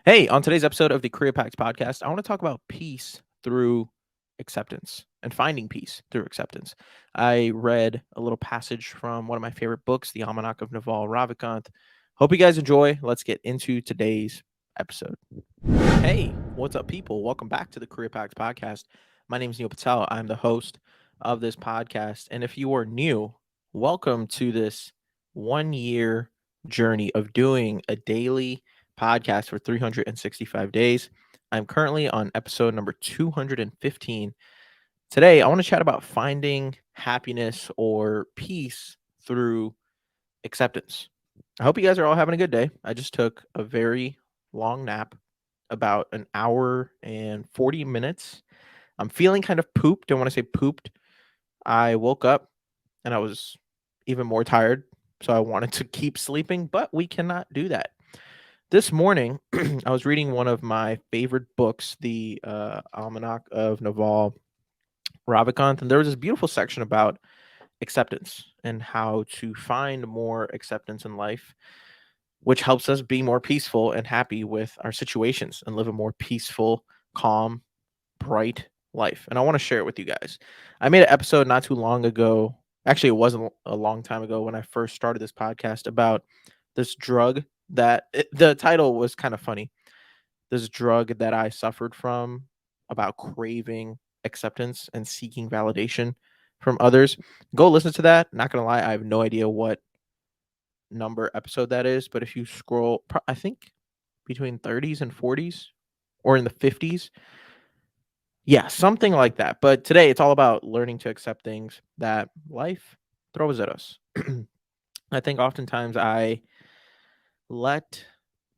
Hey, on today's episode of the Career Packs podcast, I want to talk about peace through acceptance and finding peace through acceptance. I read a little passage from one of my favorite books, The Almanac of Naval Ravikant. Hope you guys enjoy. Let's get into today's episode. Hey, what's up, people? Welcome back to the Career Packs podcast. My name is Neil Patel. I'm the host of this podcast. And if you are new, welcome to this 1 year journey of doing a daily podcast for 365 days. I'm currently on episode number 215. Today, I want to chat about finding happiness or peace through acceptance. I hope you guys are all having a good day. I just took a very long nap, about an hour and 40 minutes. I'm feeling kind of pooped. And when I say pooped, I woke up and I was even more tired. So I wanted to keep sleeping, but we cannot do that. This morning, I was reading one of my favorite books, the Almanac of Naval Ravikant, and there was this beautiful section about acceptance and how to find more acceptance in life, which helps us be more peaceful and happy with our situations and live a more peaceful, calm, bright life. And I want to share it with you guys. I made an episode not too long ago. Actually, it wasn't a long time ago when I first started this podcast about this drug the title was kind of funny. This drug that I suffered from, about craving acceptance and seeking validation from others. Go listen to that. Not going to lie, I have no idea what number episode that is, but if you scroll, I think between 30s and 40s or in the 50s. Yeah, something like that. But today it's all about learning to accept things that life throws at us. I think oftentimes I let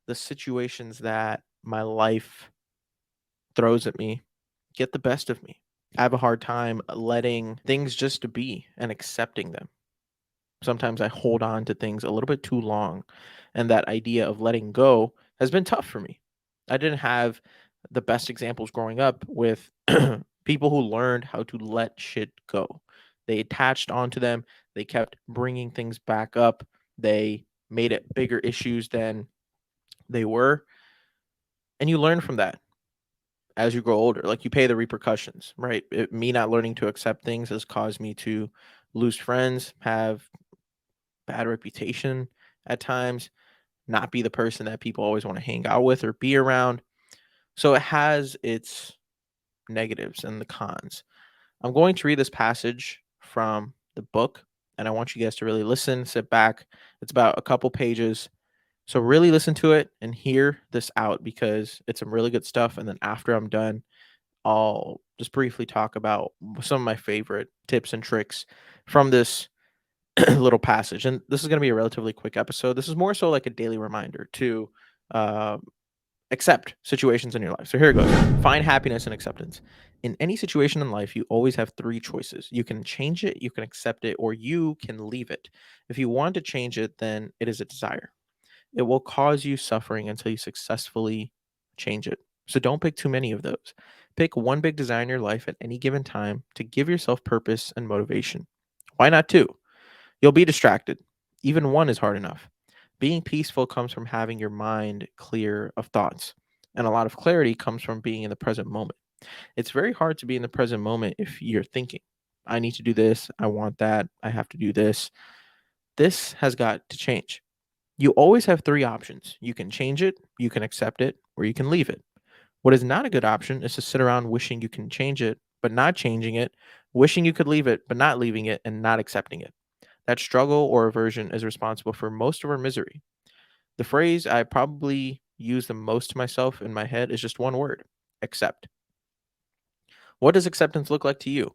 the situations that my life throws at me get the best of me. I have a hard time letting things just to be and accepting them. Sometimes I hold on to things a little bit too long, and that idea of letting go has been tough for me. I didn't have the best examples growing up with people who learned how to let shit go. They attached onto them, they kept bringing things back up, they made it bigger issues than they were, and you learn from that as you grow older. Like, you pay the repercussions, right? Me not learning to accept things has caused me to lose friends, have bad reputation at times, not be the person that people always want to hang out with or be around. So it has its negatives and the cons. I'm going to read this passage from the book, and I want you guys to really listen, sit back. It's about a couple pages. So really listen to it and hear this out, because it's some really good stuff. And then after I'm done, I'll just briefly talk about some of my favorite tips and tricks from this little passage. And this is going to be a relatively quick episode. This is more so like a daily reminder to uh, accept situations in your life. So here it goes. Find happiness and acceptance. In any situation in life, you always have three choices. You can change it, you can accept it, or you can leave it. If you want to change it, then it is a desire. It will cause you suffering until you successfully change it. So don't pick too many of those. Pick one big desire in your life at any given time to give yourself purpose and motivation. Why not two? You'll be distracted. Even one is hard enough. Being peaceful comes from having your mind clear of thoughts, and a lot of clarity comes from being in the present moment. It's very hard to be in the present moment if you're thinking, I need to do this, I want that, I have to do this. This has got to change. You always have three options. You can change it, you can accept it, or you can leave it. What is not a good option is to sit around wishing you can change it, but not changing it, wishing you could leave it, but not leaving it, and not accepting it. That struggle or aversion is responsible for most of our misery. The phrase I probably use the most to myself in my head is just one word: accept. What does acceptance look like to you?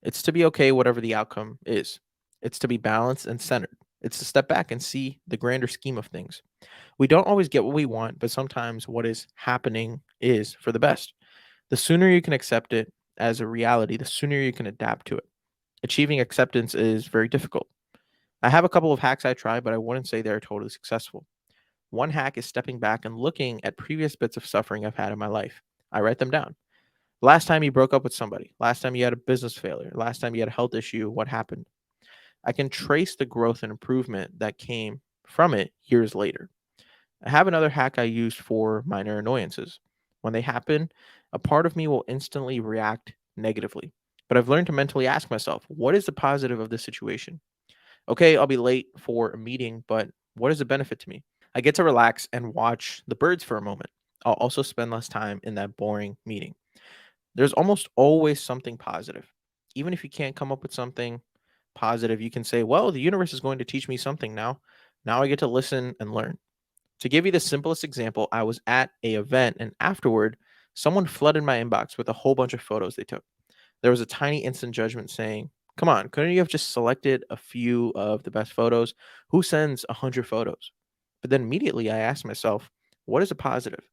It's to be okay, whatever the outcome is. It's to be balanced and centered. It's to step back and see the grander scheme of things. We don't always get what we want, but sometimes what is happening is for the best. The sooner you can accept it as a reality, the sooner you can adapt to it. Achieving acceptance is very difficult. I have a couple of hacks I try, but I wouldn't say they're totally successful. One hack is stepping back and looking at previous bits of suffering I've had in my life. I write them down. Last time you broke up with somebody, last time you had a business failure, last time you had a health issue, what happened? I can trace the growth and improvement that came from it years later. I have another hack I use for minor annoyances. When they happen, a part of me will instantly react negatively. But I've learned to mentally ask myself, what is the positive of this situation? Okay, I'll be late for a meeting, but what is the benefit to me? I get to relax and watch the birds for a moment. I'll also spend less time in that boring meeting. There's almost always something positive. Even if you can't come up with something positive, you can say, well, the universe is going to teach me something now. Now I get to listen and learn. To give you the simplest example, I was at a event and afterward, someone flooded my inbox with a whole bunch of photos they took. There was a tiny instant judgment saying, come on, couldn't you have just selected a few of the best photos? Who sends 100 photos? But then immediately I asked myself, what is a positive?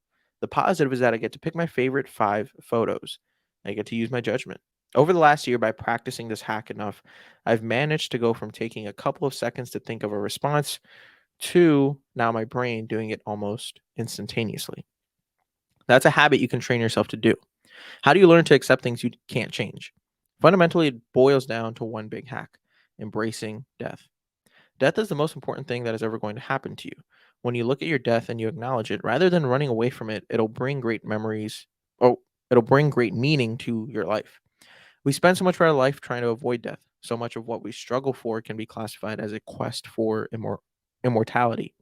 The positive is that I get to pick my favorite 5 photos. I get to use my judgment. Over the last year, by practicing this hack enough, I've managed to go from taking a couple of seconds to think of a response to now my brain doing it almost instantaneously. That's a habit you can train yourself to do. How do you learn to accept things you can't change? Fundamentally, it boils down to one big hack: embracing death. Death is the most important thing that is ever going to happen to you. When you look at your death and you acknowledge it, rather than running away from it, it'll bring great memories. Oh, it'll bring great meaning to your life. We spend so much of our life trying to avoid death. So much of what we struggle for can be classified as a quest for immortality.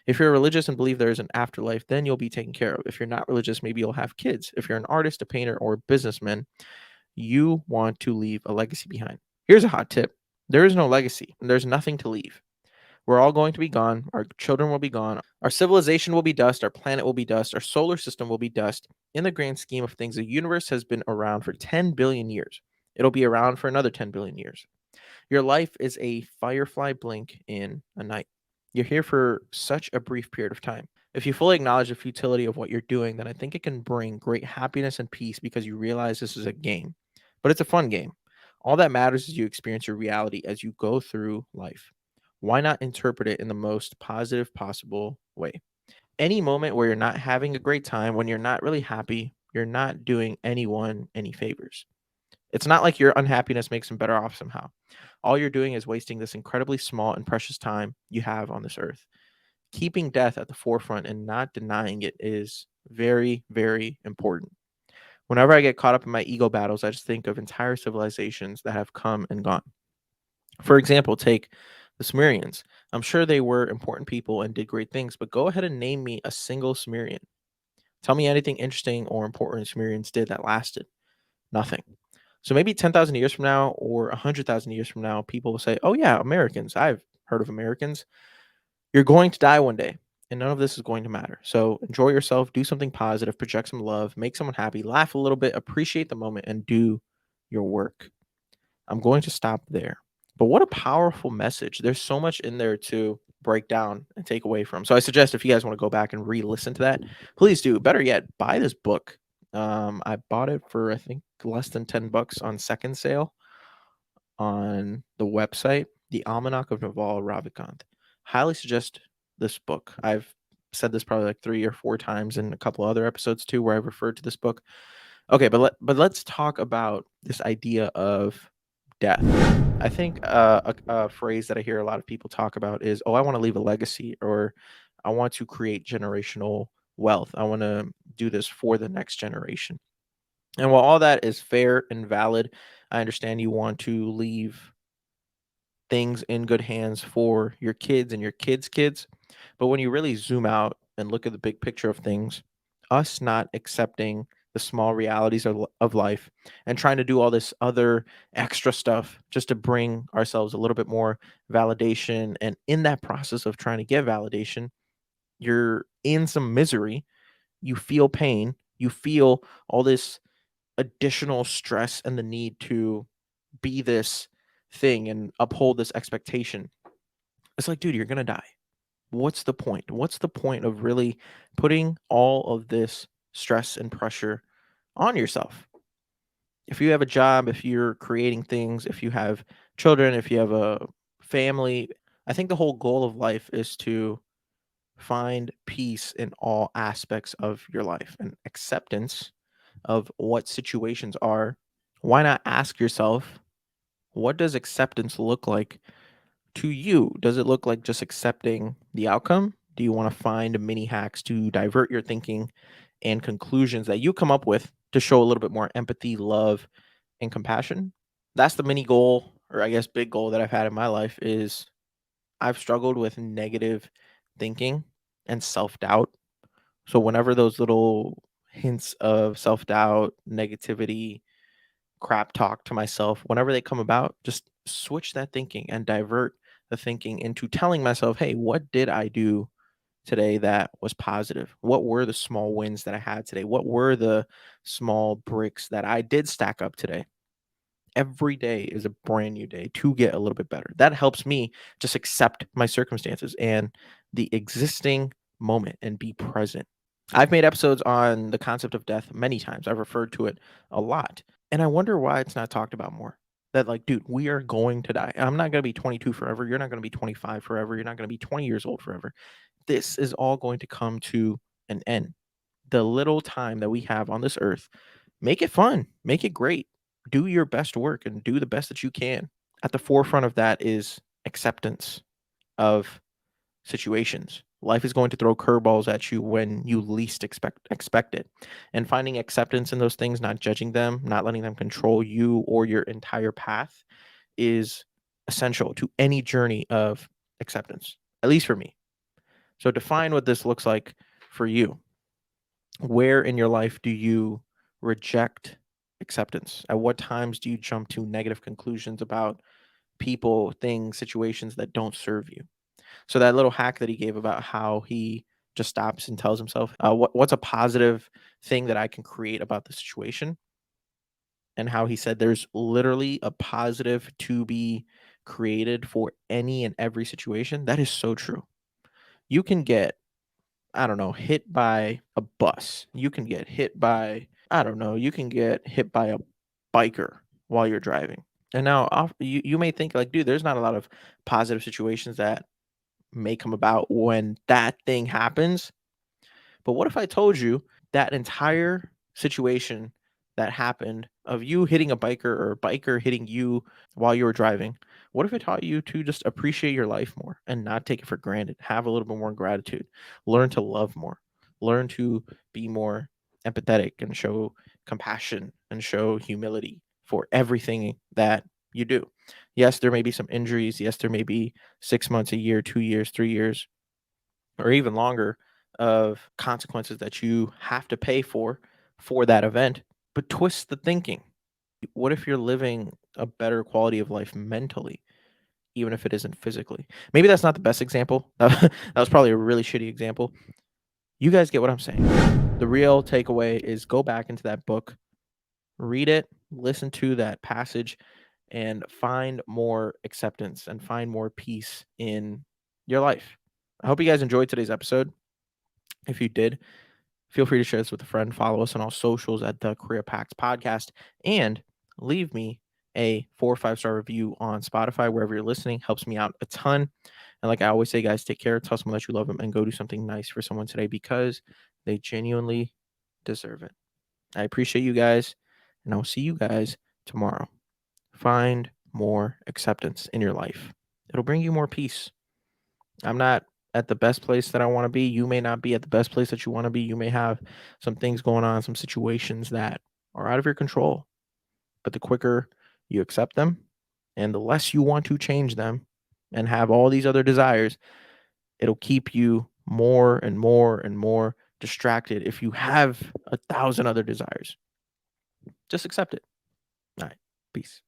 If you're religious and believe there is an afterlife, then you'll be taken care of. If you're not religious, maybe you'll have kids. If you're an artist, a painter, or a businessman, you want to leave a legacy behind. Here's a hot tip: there is no legacy, and there's nothing to leave. We're all going to be gone. Our children will be gone. Our civilization will be dust. Our planet will be dust. Our solar system will be dust. In the grand scheme of things, the universe has been around for 10 billion years. It'll be around for another 10 billion years. Your life is a firefly blink in a night. You're here for such a brief period of time. If you fully acknowledge the futility of what you're doing, then I think it can bring great happiness and peace because you realize this is a game, but it's a fun game. All that matters is you experience your reality as you go through life. Why not interpret it in the most positive possible way? Any moment where you're not having a great time, when you're not really happy, you're not doing anyone any favors. It's not like your unhappiness makes them better off somehow. All you're doing is wasting this incredibly small and precious time you have on this earth. Keeping death at the forefront and not denying it is very, very important. Whenever I get caught up in my ego battles, I just think of entire civilizations that have come and gone. For example, take the Sumerians. I'm sure they were important people and did great things, but go ahead and name me a single Sumerian. Tell me anything interesting or important Sumerians did that lasted. Nothing. So maybe 10,000 years from now or 100,000 years from now, people will say, oh, yeah, Americans. I've heard of Americans. You're going to die one day, and none of this is going to matter. So enjoy yourself, do something positive, project some love, make someone happy, laugh a little bit, appreciate the moment, and do your work. I'm going to stop there. But what a powerful message. There's so much in there to break down and take away from. So I suggest if you guys want to go back and re-listen to that, please do. Better yet, buy this book. I bought it for I think less than $10 on second sale on the website, The Almanac of Naval Ravikant. Highly suggest this book. I've said this probably like 3 or 4 times in a couple other episodes too, where I've referred to this book. Okay, but let's talk about this idea of death. I think a phrase that I hear a lot of people talk about is, "Oh, I want to leave a legacy," or "I want to create generational wealth. I want to do this for the next generation." And while all that is fair and valid, I understand you want to leave things in good hands for your kids and your kids' kids. But when you really zoom out and look at the big picture of things, us not accepting the small realities of life and trying to do all this other extra stuff just to bring ourselves a little bit more validation. And in that process of trying to get validation, you're in some misery, you feel pain, you feel all this additional stress and the need to be this thing and uphold this expectation. It's like, dude, you're going to die. What's the point? What's the point of really putting all of this stress and pressure on yourself? If you have a job, if you're creating things, if you have children, if you have a family, I think the whole goal of life is to find peace in all aspects of your life and acceptance of what situations are. Why not ask yourself, what does acceptance look like to you? Does it look like just accepting the outcome? Do you want to find mini hacks to divert your thinking and conclusions that you come up with to show a little bit more empathy, love, and compassion? That's the mini goal, or I guess big goal that I've had in my life is I've struggled with negative thinking and self-doubt. So whenever those little hints of self-doubt, negativity, crap talk to myself, whenever they come about, just switch that thinking and divert the thinking into telling myself, "Hey, what did I do today that was positive? What were the small wins that I had today? What were the small bricks that I did stack up today?" Every day is a brand new day to get a little bit better. That helps me just accept my circumstances and the existing moment and be present. I've made episodes on the concept of death many times. I've referred to it a lot. And I wonder why it's not talked about more. That, like, dude, we are going to die. I'm not going to be 22 forever. You're not going to be 25 forever. You're not going to be 20 years old forever. This is all going to come to an end. The little time that we have on this earth, make it fun, make it great. Do your best work and do the best that you can. At the forefront of that is acceptance of situations. Life is going to throw curveballs at you when you least expect it. And finding acceptance in those things, not judging them, not letting them control you or your entire path is essential to any journey of acceptance, at least for me. So define what this looks like for you. Where in your life do you reject acceptance? At what times do you jump to negative conclusions about people, things, situations that don't serve you? So that little hack that he gave about how he just stops and tells himself, what's a positive thing that I can create about the situation? And how he said there's literally a positive to be created for any and every situation. That is so true. You can get, I don't know, hit by a bus. You can get hit by, I don't know, you can get hit by a biker while you're driving. And now you may think like, dude, there's not a lot of positive situations that may come about when that thing happens. But what if I told you that entire situation that happened of you hitting a biker or a biker hitting you while you were driving? What if it taught you to just appreciate your life more and not take it for granted? Have a little bit more gratitude, learn to love more, learn to be more empathetic and show compassion and show humility for everything that you do. Yes, there may be some injuries. Yes, there may be 6 months, a year, 2 years, 3 years, or even longer of consequences that you have to pay for that event. But twist the thinking. What if you're living a better quality of life mentally, even if it isn't physically? Maybe that's not the best example. That was probably a really shitty example. You guys get what I'm saying. The real takeaway is go back into that book, read it, listen to that passage, and find more acceptance and find more peace in your life. I hope you guys enjoyed today's episode. If you did, feel free to share this with a friend. Follow us on all socials at the Career Packs Podcast and leave me a 4 or 5 star review on Spotify, wherever you're listening. Helps me out a ton. And like I always say, guys, take care. Tell someone that you love them and go do something nice for someone today because they genuinely deserve it. I appreciate you guys, and I'll see you guys tomorrow. Find more acceptance in your life. It'll bring you more peace. I'm not at the best place that I want to be. You may not be at the best place that you want to be. You may have some things going on, some situations that are out of your control. But the quicker you accept them and the less you want to change them and have all these other desires, it'll keep you more and more and more distracted if you have 1,000 other desires. Just accept it. All right. Peace.